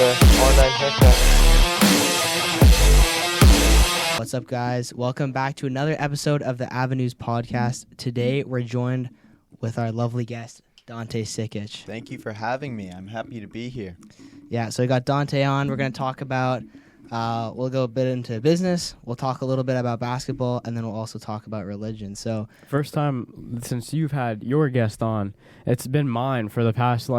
online haircut. What's up, guys? Welcome back to another episode of the Avenues podcast. Today, we're joined with our lovely guest, Dante Sikic. Thank you for having me. I'm happy to be here. Yeah, so we got Dante on. We're going to talk about, we'll go a bit into business. We'll talk a little bit about basketball, and then we'll also talk about religion. So, first time since you've had your guest on, it's been mine for the past,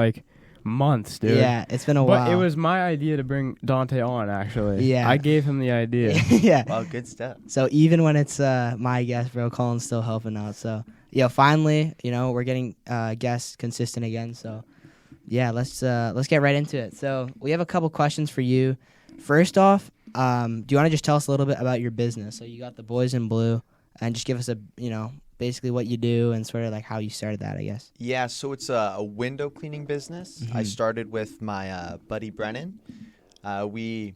months, dude. Yeah, it's been a while. But it was my idea to bring Dante on, actually. Yeah. I gave him the idea. Yeah. Wow, good stuff. So even when it's my guest, bro, Colin's still helping out. So, yeah, finally, we're getting guests consistent again. So, yeah, let's get right into it. So we have a couple questions for you. First off, do you want to just tell us a little bit about your business? So you got the Boys in Blue, and just give us basically what you do and sort of like how you started that, I guess. Yeah, so it's a window cleaning business. Mm-hmm. I started with my buddy Brennan. We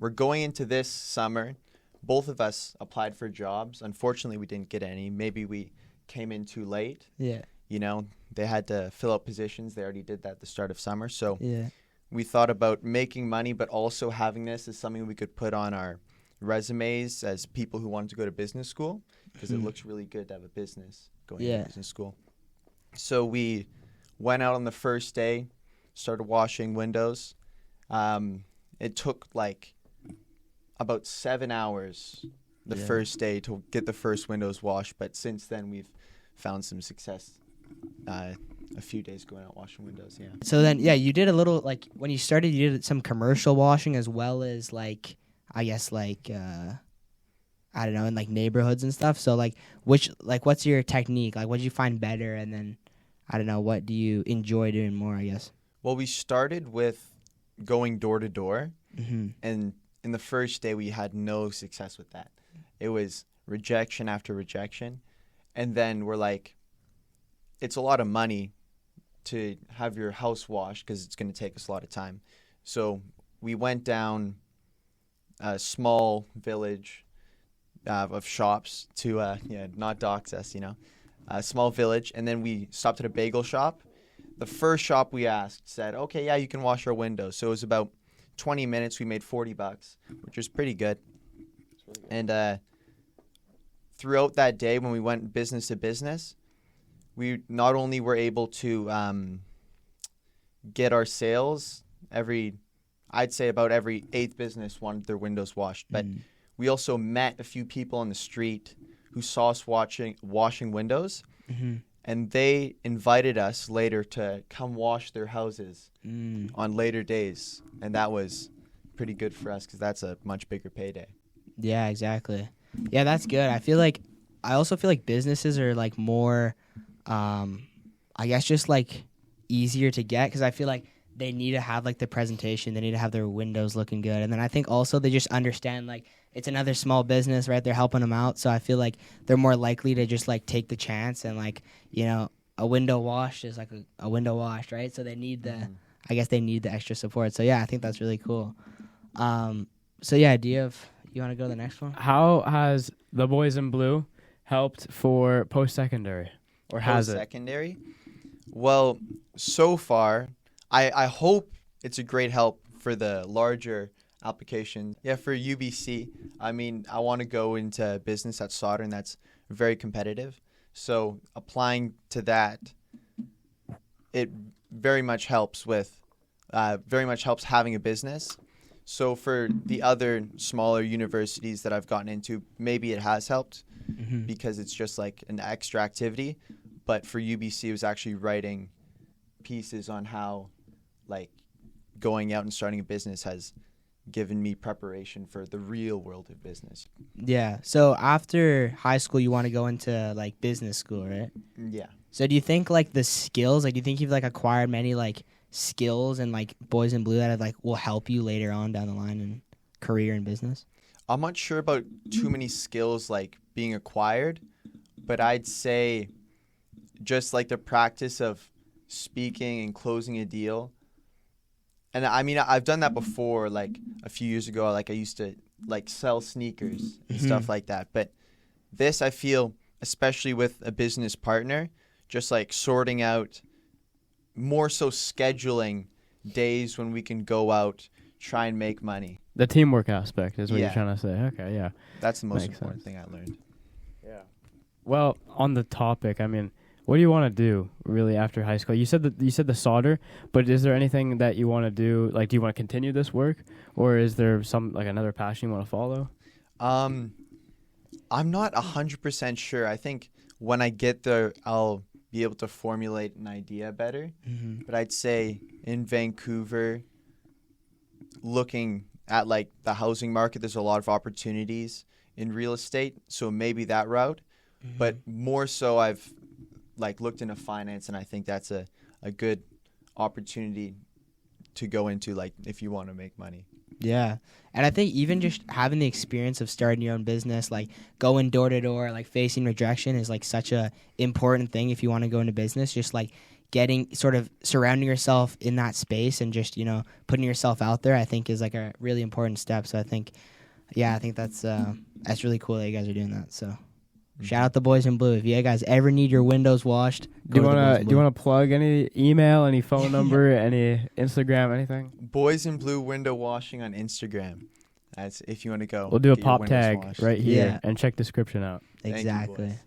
were going into this summer. Both of us applied for jobs. Unfortunately, we didn't get any. Maybe we came in too late. Yeah. They had to fill out positions. They already did that at the start of summer. So Yeah. we thought about making money, but also having this as something we could put on our resumes as people who wanted to go to business school, because it looks really good to have a business going to business school. So we went out on the first day, started washing windows. It took about 7 hours the first day to get the first windows washed, but since then we've found some success. A few days going out washing windows, yeah. So then, you did a little, when you started, you did some commercial washing as well as, I don't know, in, neighborhoods and stuff. So, what's your technique? What did you find better? And then, I don't know, what do you enjoy doing more, I guess? Well, we started with going door to door, Mm-hmm. and in the first day, we had no success with that. It was rejection after rejection, and then we're like, it's a lot of money to have your house washed because it's going to take us a lot of time. So we went down a small village of shops to, not dox us, a small village. And then we stopped at a bagel shop. The first shop we asked said, okay, yeah, you can wash our windows. So it was about 20 minutes. We made $40, which was pretty good. And throughout that day, when we went business to business, we not only were able to get our sales I'd say about every 8th business wanted their windows washed, but we also met a few people on the street who saw us washing windows, and they invited us later to come wash their houses on later days, and that was pretty good for us because that's a much bigger payday. Yeah, exactly. Yeah, that's good. I also feel like businesses are more, I guess just easier to get, because I feel like they need to have the presentation, they need to have their windows looking good, and then I think also they just understand it's another small business, right? They're helping them out, so I feel like they're more likely to just take the chance, and a window washed is a window washed, right? So they need I guess they need the extra support. So yeah, I think that's really cool. So yeah, you want to go to the next one? How has the Boys in Blue helped for post-secondary? Or has it? Post-secondary? Well, so far, I hope it's a great help for the larger application. Yeah, for UBC, I want to go into business at Southern that's very competitive. So applying to that, it very much helps having a business. So for the other smaller universities that I've gotten into, maybe it has helped because it's just an extra activity. But for UBC, it was actually writing pieces on how going out and starting a business has given me preparation for the real world of business. Yeah. So after high school, you want to go into business school, right? Yeah. So do you think the skills, do you think you've acquired many skills and Boys in Blue that will help you later on down the line in career and business? I'm not sure about too many skills being acquired, but I'd say just the practice of speaking and closing a deal. And I've done that before, a few years ago. I used to sell sneakers and stuff like that. But this, I feel, especially with a business partner, just sorting out, more so scheduling days when we can go out try and make money. The teamwork aspect is what Yeah. you're trying to say. Okay, yeah. That's the most Makes important sense. thing I learned. Yeah. Well, on the topic, I mean, what do you want to do really after high school? You said the solder, but is there anything that you want to do? Like, do you want to continue this work, or is there some like another passion you want to follow? I'm not 100% sure. I think when I get there, I'll be able to formulate an idea better. Mm-hmm. But I'd say in Vancouver, looking at like the housing market, there's a lot of opportunities in real estate. So maybe that route. Mm-hmm. But more so, I've like looked into finance, and I think that's a good opportunity to go into, like, if you want to make money. Yeah. And I think even just having the experience of starting your own business, like going door to door, like facing rejection is like such a important thing if you want to go into business. Just like getting sort of surrounding yourself in that space and just, putting yourself out there, I think is like a really important step. So I think that's really cool that you guys are doing that. So shout out the Boys in Blue. If you guys ever need your windows washed, Do you want to plug any email, any phone number, any Instagram, anything? Boys in Blue window washing on Instagram. That's if you want to go. We'll do a get your pop windows tag washed. right here Yeah. and check description out. Thank you, Exactly. boys.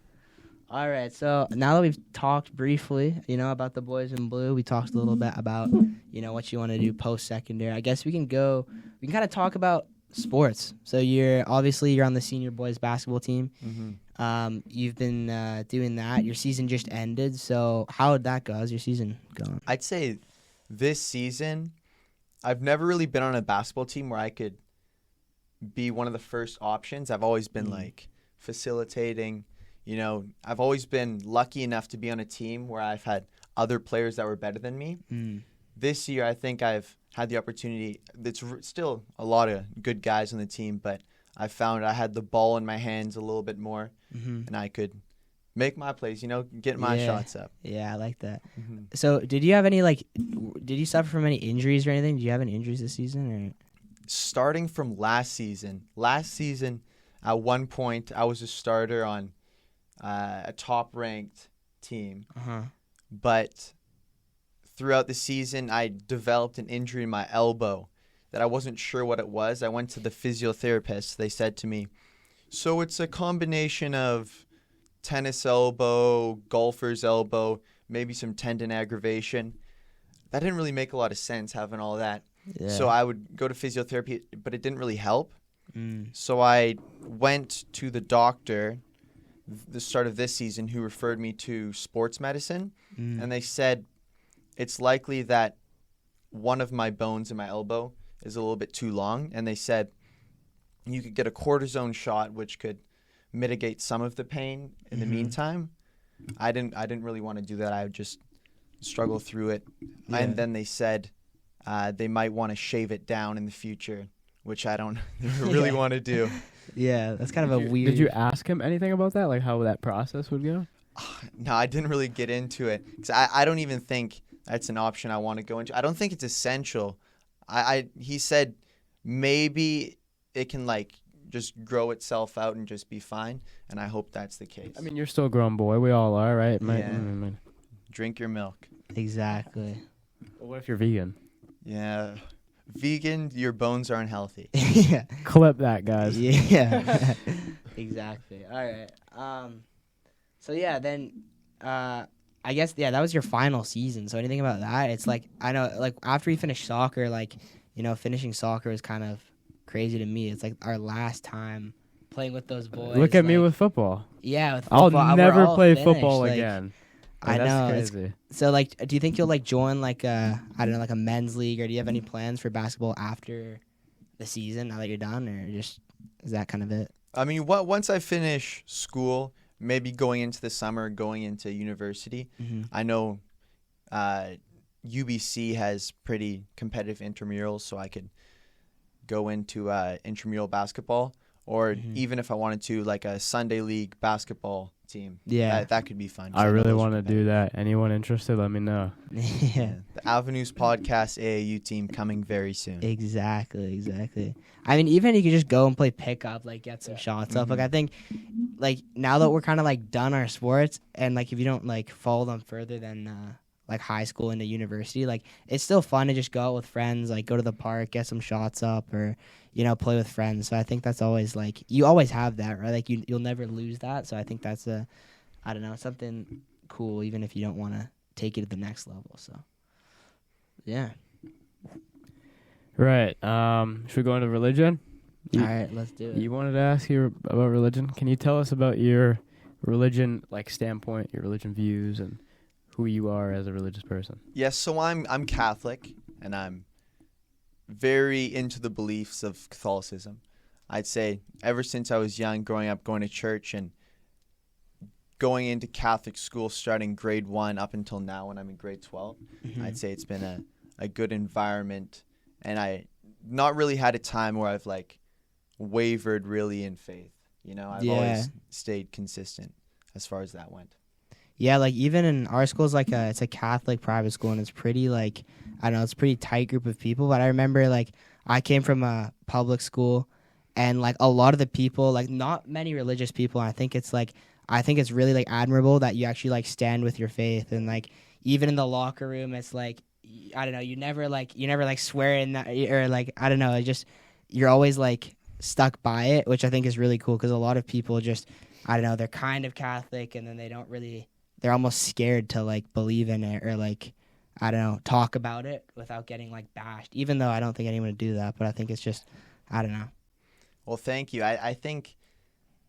All right. So now that we've talked briefly, about the Boys in Blue, we talked a little bit about, what you want to do post-secondary. I guess we can kind of talk about sports. So you're on the senior boys basketball team. Mm-hmm. You've been doing that. Your season just ended. So how did that go? How's your season going? I'd say this season, I've never really been on a basketball team where I could be one of the first options. I've always been like facilitating. I've always been lucky enough to be on a team where I've had other players that were better than me. This year, I think I've had the opportunity. It's still a lot of good guys on the team, but I found I had the ball in my hands a little bit more, and I could make my plays, get my shots up. Yeah, I like that. Mm-hmm. So did you have any, did you suffer from any injuries or anything? Did you have any injuries this season? Or? Starting from last season, at one point, I was a starter on a top-ranked team. Uh-huh. But throughout the season, I developed an injury in my elbow that I wasn't sure what it was. I went to the physiotherapist. They said to me, so it's a combination of tennis elbow, golfer's elbow, maybe some tendon aggravation. That didn't really make a lot of sense, having all that. Yeah. So I would go to physiotherapy, but it didn't really help. So I went to the doctor the start of this season who referred me to sports medicine, and they said it's likely that one of my bones in my elbow is a little bit too long, and they said you could get a cortisone shot which could mitigate some of the pain in the meantime. I didn't really want to do that. I would just struggle through it. Yeah. And then they said they might want to shave it down in the future, which I don't really want to do. Yeah, that's kind of weird. Did you ask him anything about that, like how that process would go? No, I didn't really get into it. 'Cause I don't even think that's an option I want to go into. I don't think it's essential. He said maybe it can just grow itself out and just be fine, and I hope that's the case. I mean, you're still a grown boy. We all are, right? Yeah. Drink your milk. Exactly. What if you're vegan? Yeah. Vegan, your bones aren't healthy. Yeah. Clip that, guys. Yeah. Exactly. All right. So yeah, then I guess that was your final season. So anything about that? It's I know after we finished soccer, finishing soccer is kind of crazy to me. It's our last time playing with those boys. Look at me with football. Yeah, with I'll football. never We're all play finished. football again. I know. That's crazy. So do you think you'll join a men's league, or do you have any plans for basketball after the season now that you're done, or just is that kind of it? I mean, once I finish school, maybe going into the summer, going into university, I know UBC has pretty competitive intramurals, so I could go into intramural basketball, or even if I wanted to, a Sunday league basketball team. Yeah. That could be fun. I really want to do that. Anyone interested, let me know. Yeah. The Avenues Podcast AAU team coming very soon. Exactly. I mean, even you could just go and play pickup, get some shots up. I think, now that we're kind of done our sports, and if you don't follow them further than like high school into university, like it's still fun to just go out with friends, like go to the park, get some shots up, or play with friends. So I think that's always like you always have that, right? Like you'll never lose that. So I think that's I don't know, something cool, even if you don't want to take it to the next level. So yeah. Right. Should we go into religion? All right, let's do it. You wanted to ask you about religion. Can you tell us about your religion standpoint, your religion views, and who you are as a religious person? Yes, so I'm Catholic, and I'm very into the beliefs of Catholicism. I'd say ever since I was young, growing up, going to church and going into Catholic school, starting grade 1 up until now when I'm in grade 12, I'd say it's been a good environment, and I not really had a time where I've wavered really in faith. I've always stayed consistent as far as that went. Yeah, like even in our school is it's a Catholic private school, and it's pretty I don't know, it's a pretty tight group of people. But I remember I came from a public school, and a lot of the people, not many religious people, and I think it's really admirable that you actually stand with your faith, and even in the locker room, it's I don't know, you never swear in that, or I don't know, you're always stuck by it, which I think is really cool, because a lot of people just, I don't know, they're kind of Catholic, and then they're almost scared to believe in it, or I don't know, talk about it without getting bashed, even though I don't think anyone would do that, but I think it's just, I don't know. Well, thank you. I think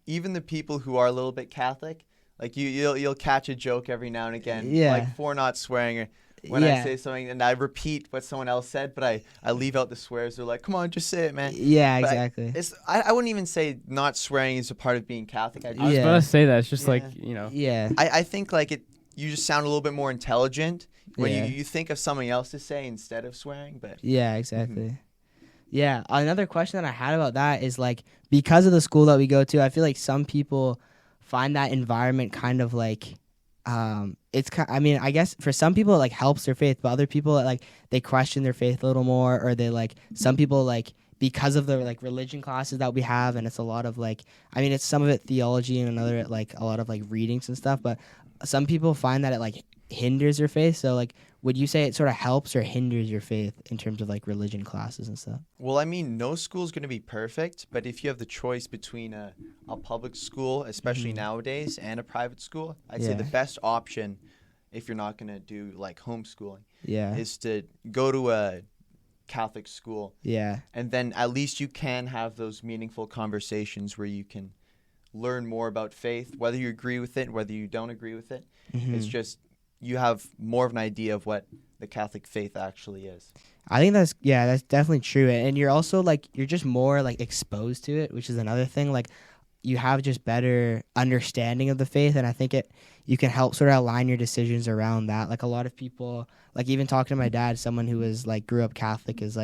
even the people who are a little bit Catholic, you'll catch a joke every now and again, for not swearing, or when I say something and I repeat what someone else said, but I leave out the swears. They're like, come on, just say it, man. Yeah, exactly. I wouldn't even say not swearing is a part of being Catholic. I was about to say that. It's just Yeah. I think you just sound a little bit more intelligent when you think of something else to say instead of swearing. But yeah, exactly. Yeah, another question that I had about that is because of the school that we go to, I feel like some people find that environment kind of I mean, I guess for some people it helps their faith, but other people they question their faith a little more, or they some people because of the religion classes that we have, and it's a lot of I mean, it's some of it theology and another a lot of readings and stuff, but some people find that it hinders their faith. So would you say it sort of helps or hinders your faith in terms of religion classes and stuff? Well, I mean, no school's going to be perfect, but if you have the choice between a public school, especially nowadays, and a private school, I'd say the best option, if you're not going to do homeschooling, is to go to a Catholic school. Yeah. And then at least you can have those meaningful conversations where you can learn more about faith, whether you agree with it, whether you don't agree with it. It's just you have more of an idea of what the Catholic faith actually is. I think that's definitely true. And you're also you're just more exposed to it, which is another thing. You have just better understanding of the faith, and I think you can help sort of align your decisions around that. A lot of people, even talking to my dad, someone who was grew up Catholic, is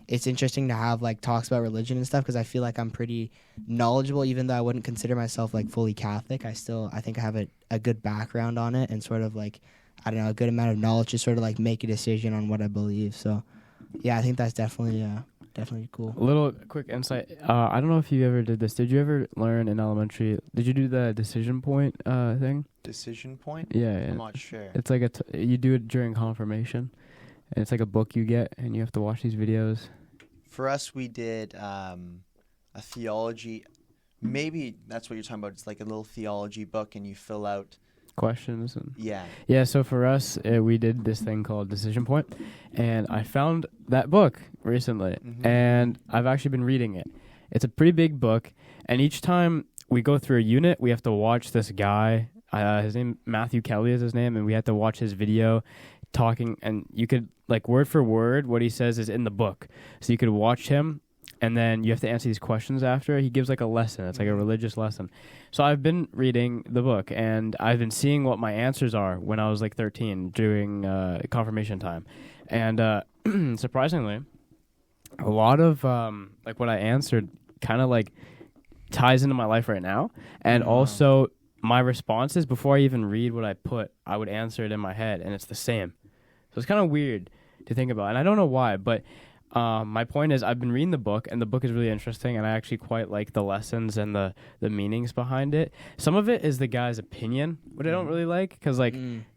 it's interesting to have talks about religion and stuff, because I feel like I'm pretty knowledgeable, even though I wouldn't consider myself fully Catholic. I think I have a good background on it, and sort of I don't know, a good amount of knowledge to sort of make a decision on what I believe. So yeah, I think that's definitely cool. A little quick insight. I don't know if you ever did this. Did you ever learn in elementary? Did you do the decision point thing? Decision point? Yeah. I'm not sure. It's you do it during confirmation, and it's a book you get, and you have to watch these videos. For us, we did a theology. Maybe that's what you're talking about. It's a little theology book, and you fill out questions. Yeah. So for us, we did this thing called Decision Point, and I found that book recently, and I've actually been reading it. It's a pretty big book, and each time we go through a unit, we have to watch this guy. His name Matthew Kelly is his name, and we had to watch his video talking, and you could word for word what he says is in the book, so you could watch him. And then you have to answer these questions after. He gives a lesson. It's a religious lesson. So I've been reading the book, and I've been seeing what my answers are when I was 13 during confirmation time. And surprisingly, a lot of what I answered kind of ties into my life right now. And also my responses, before I even read what I put, I would answer it in my head, and it's the same. So it's kind of weird to think about. And I don't know why, but my point is, I've been reading the book, and the book is really interesting, and I actually quite like the lessons and the meanings behind it. Some of it is the guy's opinion, which I don't really like, because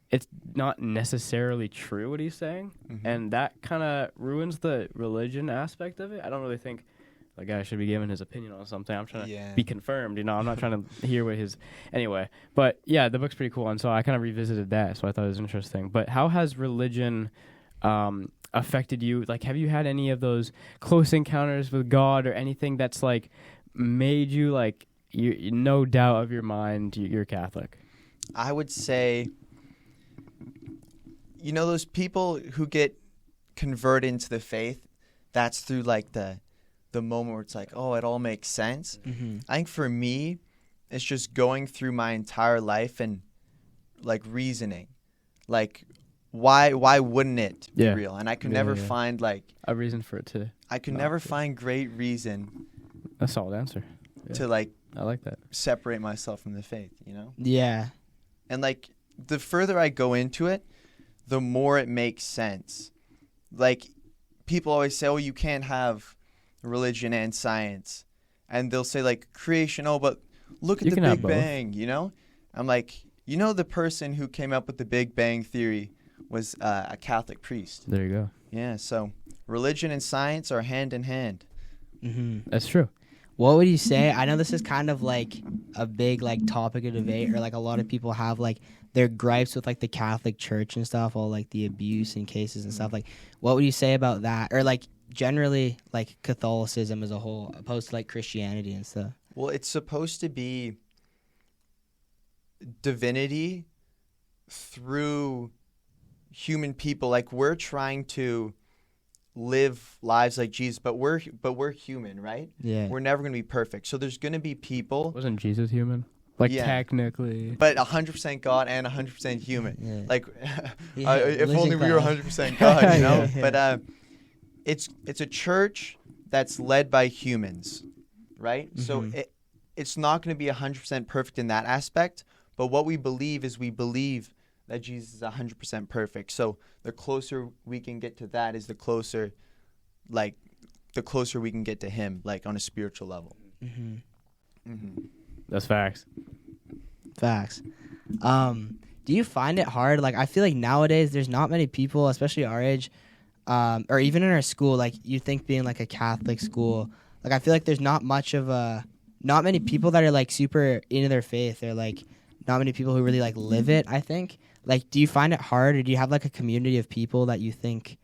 it's not necessarily true what he's saying, and that kind of ruins the religion aspect of it. I don't really think the guy should be giving his opinion on something. I'm trying to be confirmed, I'm not trying to hear what his... Anyway, but yeah, the book's pretty cool, and so I kind of revisited that, so I thought it was interesting. But how has religion affected you? Like, have you had any of those close encounters with God or anything that's, like, made you, like, you no doubt of your mind you're Catholic? I would say, those people who get converted into the faith, that's through, like, the moment where it's like, oh, it all makes sense. I think for me, it's just going through my entire life and, like, reasoning. Like, why wouldn't it be real? And I could never find, like... a reason for it to... I could never find great reason... A solid answer. To, like... I like that. Separate myself from the faith, Yeah. And, like, the further I go into it, the more it makes sense. Like, people always say, oh, you can't have religion and science. And they'll say, like, creation, oh, but look at the Big Bang, I'm like, the person who came up with the Big Bang Theory was a Catholic priest. There you go. Yeah, so religion and science are hand in hand. That's true. What would you say? I know this is kind of like a big like topic of debate, or like a lot of people have like their gripes with like the Catholic Church and stuff, all like the abuse and cases and stuff. Like, what would you say about that? Or like generally like Catholicism as a whole, opposed to like Christianity and stuff. Well, it's supposed to be divinity through human people. Like, we're trying to live lives like Jesus, but we're human, right? Yeah. We're never going to be perfect. So there's going to be people. Wasn't Jesus human? Like, technically. But 100% God and 100% human. Yeah. Like, Yeah, if only we God. were 100% God, you know? Yeah. But it's a church that's led by humans, right? So it's not going to be 100% perfect in that aspect, but what we believe is we believe that Jesus is 100% perfect. So the closer we can get to that is the closer we can get to him, like on a spiritual level. That's facts. Facts. Do you find it hard? Like, I feel like nowadays there's not many people, especially our age, or even in our school, like you think being like a Catholic school, like I feel like there's not many people that are like super into their faith. They're like not many people who really like live it, I think. Like, do you find it hard, or do you have like a community of people that you think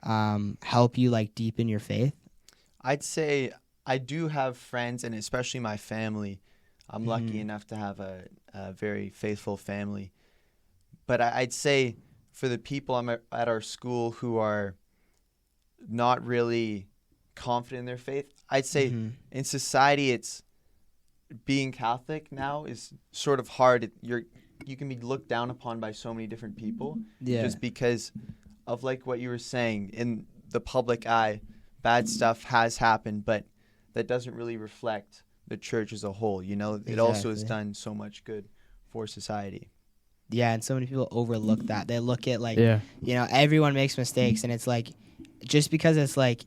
help you like deepen your faith? I'd say I do have friends, and especially my family. I'm lucky enough to have a very faithful family. But I'd say for the people at our school who are not really confident in their faith, I'd say in society, it's being Catholic now is sort of hard. You can be looked down upon by so many different people just because of like what you were saying. In the public eye, bad stuff has happened, but that doesn't really reflect the church as a whole. You know, it also has done so much good for society. Yeah, and so many people overlook that. They look at like, you know, everyone makes mistakes, and it's like, just because it's like,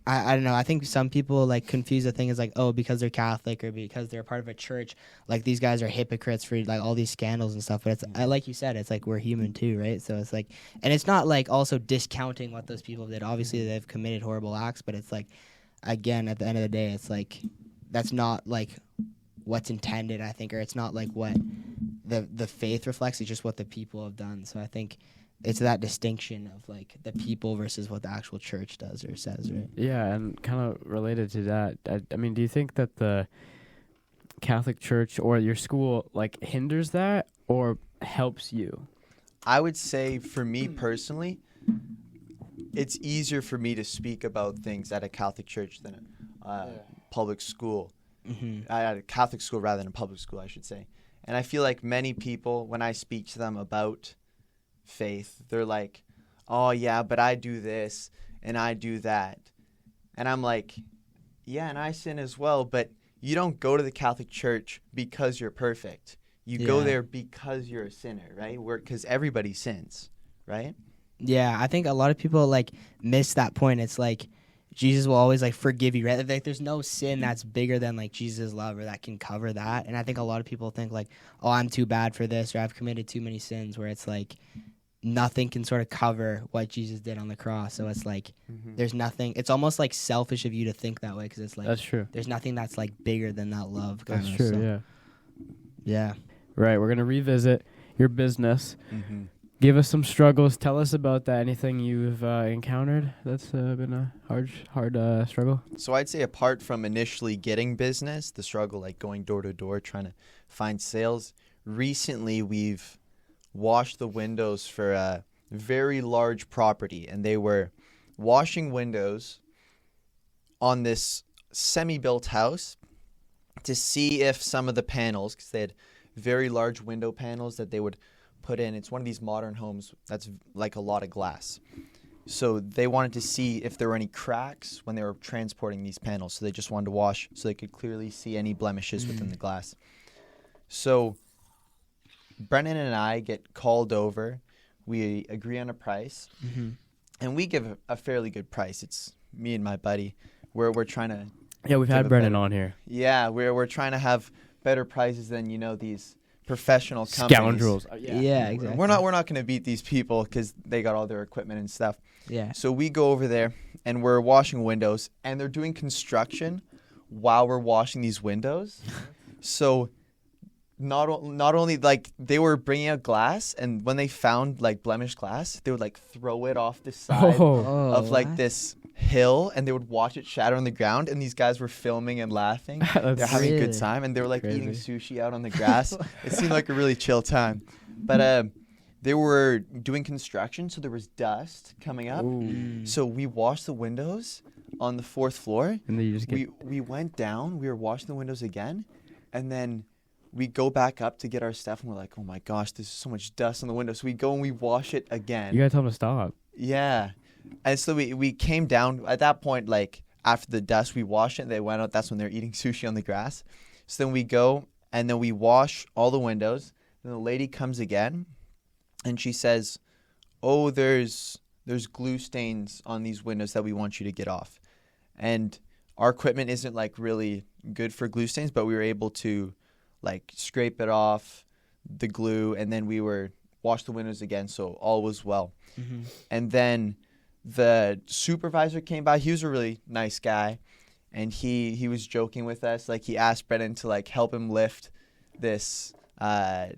I don't know, I think some people like confuse the thing as like, oh, because they're Catholic or because they're part of a church, like these guys are hypocrites for like all these scandals and stuff. But it's like you said, it's like we're human too, right? So it's like, and it's not like also discounting what those people did. Obviously, they've committed horrible acts, but it's like, again, at the end of the day, it's like that's not like what's intended, I think, or it's not like what the faith reflects. It's just what the people have done. So I think it's that distinction of like the people versus what the actual church does or says, right? Yeah, and kind of related to that, I mean, do you think that the Catholic Church or your school like hinders that or helps you? I would say for me personally, it's easier for me to speak about things at a Catholic church than a public school. At a Catholic school rather than a public school, I should say. And I feel like many people, when I speak to them about faith, they're like, oh yeah, but I do this and I do that. And I'm like, yeah, and I sin as well, but you don't go to the Catholic Church because you're perfect. You go there because you're a sinner, right? Because everybody sins, right? Yeah, I think a lot of people like miss that point. It's like Jesus will always like forgive you, right? Like there's no sin that's bigger than like Jesus' love or that can cover that. And I think a lot of people think like, oh, I'm too bad for this or I've committed too many sins, where it's like nothing can sort of cover what Jesus did on the cross. So it's like there's nothing. It's almost like selfish of you to think that way, because it's like That's true. there's nothing that's like bigger than that love. That's kinda, true. so, Yeah. Yeah. Right. We're gonna revisit your business. Mm-hmm. Give us some struggles. Tell us about that. Anything you've encountered that's been a hard struggle? So I'd say apart from initially getting business, the struggle like going door to door trying to find sales, recently we've washed the windows for a very large property, and they were washing windows on this semi-built house to see if some of the panels, because they had very large window panels that they would put in. It's one of these modern homes that's like a lot of glass. So they wanted to see if there were any cracks when they were transporting these panels. So they just wanted to wash so they could clearly see any blemishes within the glass. So Brennan and I get called over. We agree on a price. And we give a fairly good price. It's me and my buddy. We're trying to... Yeah, we've had Brennan on here. Yeah, we're trying to have better prices than, these professional companies. Scoundrels. Yeah, exactly. We're not going to beat these people because they got all their equipment and stuff. Yeah. So we go over there and we're washing windows, and they're doing construction while we're washing these windows. So not only like they were bringing out glass, and when they found like blemished glass, they would like throw it off the side of like what? this hill, and they would watch it shatter on the ground, and these guys were filming and laughing. They're having a good Really? time, and they were like Crazy. eating sushi out on the grass. It seemed like a really chill time. But they were doing construction, so there was dust coming up. So we washed the windows on the 4th floor. And then you just get... We went down, we were washing the windows again, and then we go back up to get our stuff, and we're like, oh my gosh, there's so much dust on the window. So we go and we wash it again. You gotta tell them to stop. Yeah. And so we came down at that point, like after the dust, we washed it, and they went out. That's when they're eating sushi on the grass. So then we go and then we wash all the windows. Then the lady comes again, and she says, oh, there's glue stains on these windows that we want you to get off. And our equipment isn't like really good for glue stains, but we were able to like scrape it off, the glue, and then we were wash the windows again, so all was well. And then the supervisor came by. He was a really nice guy, and he was joking with us. Like he asked Brennan to like help him lift this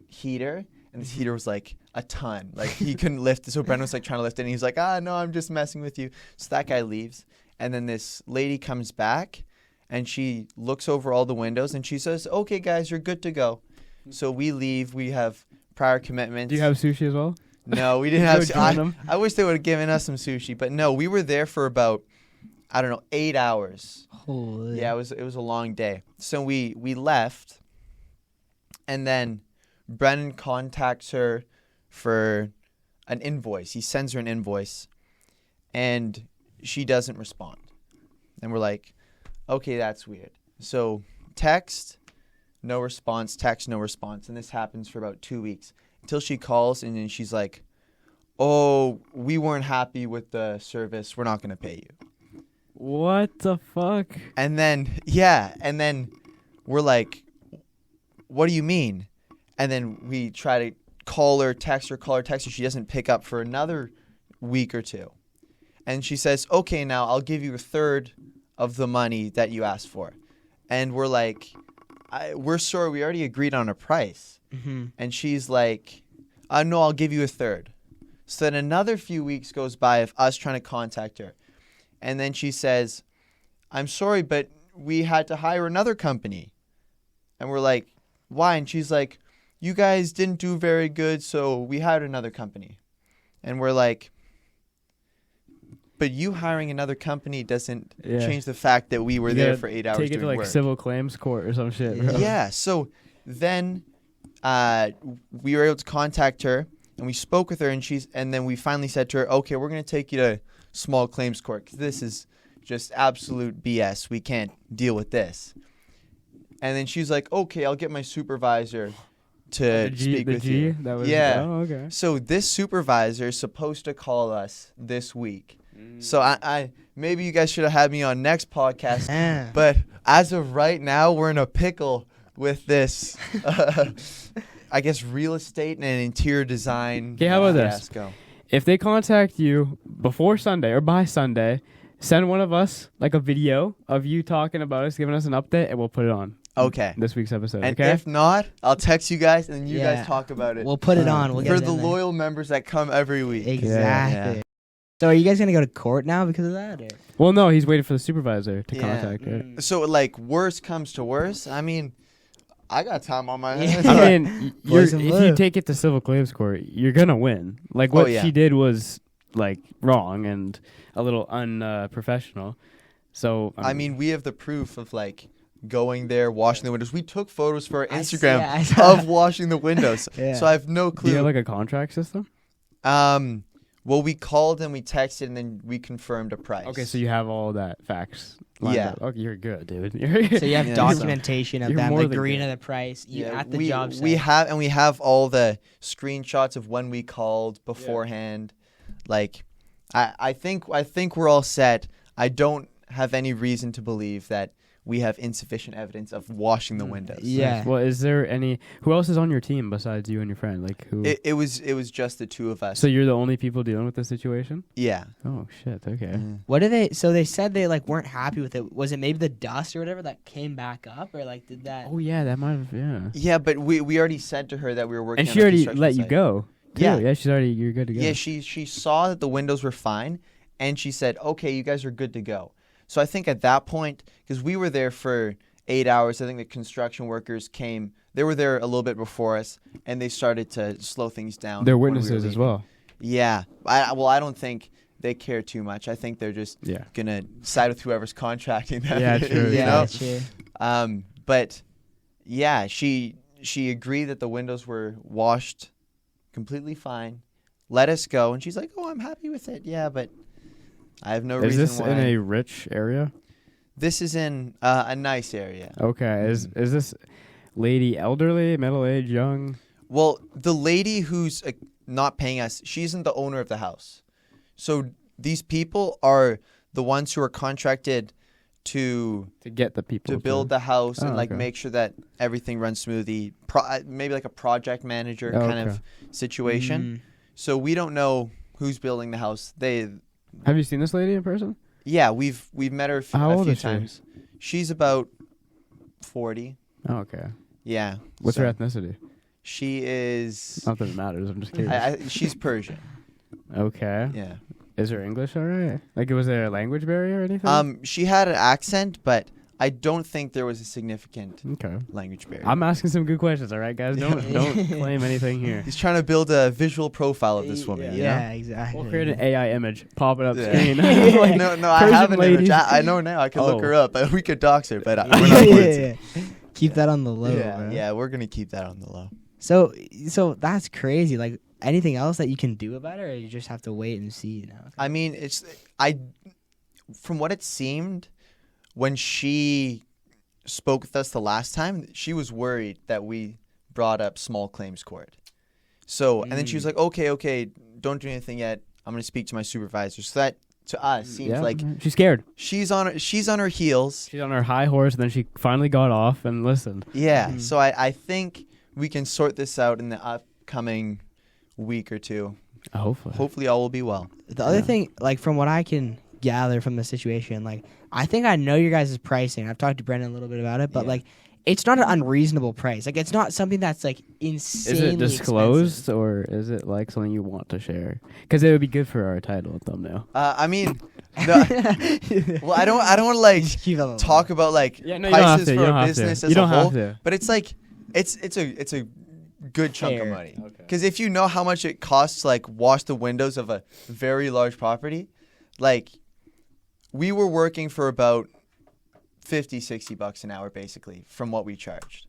heater, and this heater was like a ton. Like he couldn't lift it, so Brennan was like trying to lift it, and he's like, no, I'm just messing with you. So that guy leaves, and then this lady comes back, and she looks over all the windows, and she says, okay, guys, you're good to go. So we leave. We have prior commitments. Do you have sushi as well? No, we didn't have Go join them. I wish they would have given us some sushi, but no, we were there for about, 8 hours. Holy. Yeah, it was a long day. So we left, and then Brennan contacts her for an invoice. He sends her an invoice, and she doesn't respond. And we're like, okay, that's weird. So text, no response, text, no response. And this happens for about 2 weeks until she calls, and then she's like, oh, we weren't happy with the service. We're not going to pay you. What the fuck? And then we're like, what do you mean? And then we try to call her, text her. She doesn't pick up for another week or two. And she says, okay, now I'll give you a third of the money that you asked for. And we're like, we're sorry, we already agreed on a price. And she's like, no, I'll give you a third. So then another few weeks goes by of us trying to contact her. And then she says, I'm sorry, but we had to hire another company. And we're like, why? And she's like, you guys didn't do very good, so we hired another company. And we're like, but you hiring another company doesn't change the fact that we were there for 8 hours doing work. Take it to like civil claims court or some shit, bro. Yeah. So then we were able to contact her, and we spoke with her, and then we finally said to her, okay, we're going to take you to small claims court because this is just absolute BS. We can't deal with this. And then she's like, okay, I'll get my supervisor to speak with you. That was, yeah. Oh, okay. So this supervisor is supposed to call us this week. So I maybe you guys should have had me on next podcast. Yeah. But as of right now, we're in a pickle with this, I guess, real estate and interior design. Okay, how about this? fiasco. If they contact you before Sunday or by Sunday, send one of us like a video of you talking about us, giving us an update, and we'll put it on Okay. this week's episode. And okay? if not, I'll text you guys and you Yeah. guys talk about it. We'll put it on. We'll get for it the in there. loyal members that come every week. Exactly. Yeah. So are you guys gonna go to court now because of that? Or? Well, no, he's waiting for the supervisor to Yeah. contact. Right? Mm. So like worst comes to worst, I mean, I got time on my Yeah. hands. I mean, Boys and if you blue. take it to civil claims court, you're gonna win. Like what yeah. she did was like wrong and a little unprofessional. So I mean, we have the proof of like going there, washing the windows. We took photos for our I Instagram see- I saw- of washing the windows. Yeah. So I have no do clue. you have like a contract system? Well, we called and we texted and then we confirmed a price. Okay, so you have all that facts. lined Yeah. up. Okay, you're good, dude. You're So you have Yeah. documentation of You're them more than agreeing good. to the price. You Yeah, at the we, job site. we have all the screenshots of when we called beforehand. Like, I think we're all set. I don't have any reason to believe that we have insufficient evidence of washing the windows. Yeah. Well, is there any? Who else is on your team besides you and your friend? Like who? It was just the two of us. So you're the only people dealing with this situation? Yeah. Oh shit. Okay. What did they? So they said they like weren't happy with it. Was it maybe the dust or whatever that came back up, or like did that? Oh yeah, that might have. Yeah. Yeah, but we already said to her that we were working And on she a already construction let you site. go. too. Yeah. Yeah. She's already. You're good to go. Yeah, she saw that the windows were fine, and she said, "Okay, you guys are good to go." So I think at that point, because we were there for 8 hours, I think the construction workers came. They were there a little bit before us, and they started to slow things down. They're when we were witnesses as leaving. well. Yeah, I don't think they care too much. I think they're just Yeah. gonna side with whoever's contracting them. Yeah, true. you yeah, know? true. But yeah, she agreed that the windows were washed completely fine. Let us go, and she's like, "Oh, I'm happy with it." Yeah, but I have no Is reason this why. in a rich area? This is in a nice area. Okay. Is this lady elderly, middle aged, young? Well, the lady who's not paying us, she isn't the owner of the house. So these people are the ones who are contracted to To get the people build the house and Oh, like okay. make sure that everything runs smoothly. Maybe like a project manager Oh, kind okay. of situation. Mm. So we don't know who's building the house. Have you seen this lady in person? Yeah, we've met her How a old few is she? times. She's about 40. Oh, okay. Yeah. What's so her ethnicity? She is. Not that it matters. I'm just curious. She's Persian. Okay. Yeah. Is her English alright? Like, was there a language barrier or anything? She had an accent, but I don't think there was a significant Okay. language barrier. I'm asking some good questions, all right, guys? Don't claim anything here. He's trying to build a visual profile of this woman. You know? Yeah, exactly. We'll create an AI image, pop it up Yeah. screen. Like, no, I Persian have an lady. image. I know now. I can look Oh. her up. We could dox her, but we're yeah, not going to. yeah. Keep that on the low. bro. Yeah, we're gonna keep that on the low. So that's crazy. Like anything else that you can do about it, or you just have to wait and see now. I mean, from what it seemed, when she spoke with us the last time, she was worried that we brought up small claims court. So, and then she was like, okay, don't do anything yet. I'm going to speak to my supervisor. So that, to us, seems like she's scared. she's on her heels. She's on her high horse, and then she finally got off and listened. Yeah. Mhm. So I think we can sort this out in the upcoming week or two. Hopefully. Hopefully all will be well. The other Yeah. thing, like from what I can gather from the situation, like I think I know your guys' pricing. I've talked to Brendan a little bit about it, but Yeah. like it's not an unreasonable price. Like it's not something that's like insanely Is it disclosed, expensive. or is it like something you want to share? Because it would be good for our title and thumbnail. I mean, no, well, I don't want to like Just keep it alone. talk about like Yeah, no, you don't have prices to. You for don't a have business to. as You a don't whole, have to. but it's like it's a good chunk of Fair. money. Because if you know how much it costs to like wash the windows of a very large property, like we were working for about $50-$60 an hour basically from what we charged.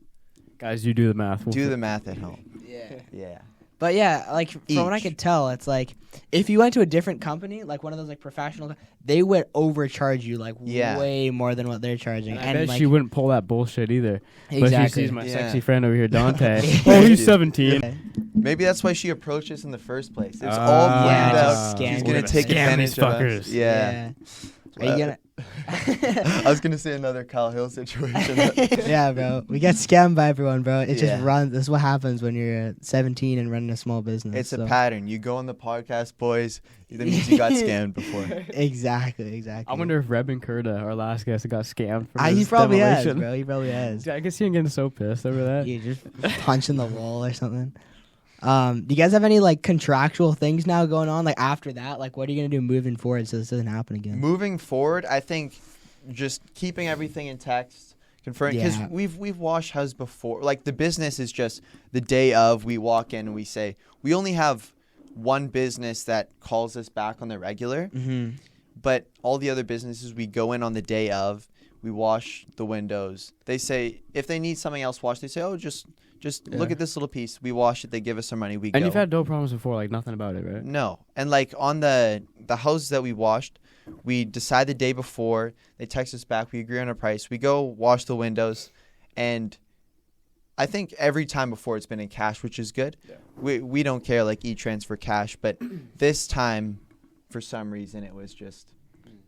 Guys, you do the math. We'll Do fi- the math at home. Yeah. Yeah. But yeah, like from what I Each. could tell, it's like if you went to a different company, like one of those like professional, they would overcharge you like Yeah. way more than what they're charging. I bet like, she wouldn't pull that bullshit either. But she exactly. sees my Yeah. sexy friend over here, Dante. Yeah. Oh, he's Dude. 17. Yeah. Maybe that's why she approached us in the first place. It's all Ah, planned yeah, out. just scam- She's we're gonna gonna take scam advantage these of us. fuckers. Yeah. Are you gonna? I was gonna say another Kyle Hill situation. Yeah, bro. We get scammed by everyone, bro. It Yeah. just runs. This is what happens when you're 17 and running a small business. It's so. a pattern. You go on the podcast, boys. That means you got scammed before. Exactly. I wonder if Reb and Kurta, our last guest, got scammed from He his probably has, demolition. bro. He probably has. I can see him getting so pissed over that. You just punching the wall or something. Do you guys have any like contractual things now going on? Like after that, like what are you gonna do moving forward so this doesn't happen again? Moving forward, I think just keeping everything in text, confirming because Yeah. we've washed houses before. Like the business is just the day of. We walk in and we say we only have one business that calls us back on the regular, Mm-hmm. but all the other businesses we go in on the day of. We wash the windows. They say if they need something else washed, they say, "Oh, just look Yeah. at this little piece." We wash it. They give us our money. We And go. you've had no problems before, like nothing about it, right? No. And like on the houses that we washed, we decide the day before. They text us back. We agree on a price. We go wash the windows, and I think every time before it's been in cash, which is good. Yeah. We don't care like e-transfer cash, but this time, for some reason, it was just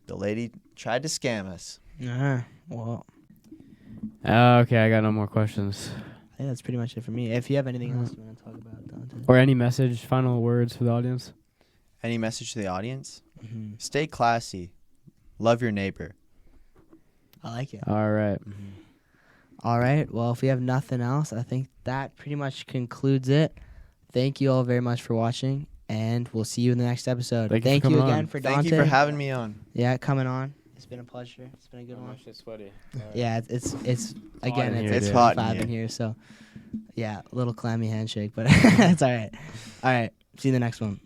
the lady tried to scam us. Well, Okay, I got no more questions. I think that's pretty much it for me. If you have anything else you want to talk about, Dante. Or any message, final words for the audience? Any message to the audience? Mm-hmm. Stay classy. Love your neighbor. I like it. All right. All right. Well, if we have nothing else, I think that pretty much concludes it. Thank you all very much for watching, and we'll see you in the next episode. Thank you for Thank you coming again on. for Dante. Thank you for having me on. Yeah, coming on. It's been a pleasure. It's been a good one. Sweaty. Yeah, it's again, in here, it's dude. hot in 5 here. in here, so yeah, a little clammy handshake, but it's all right. All right. See you in the next one.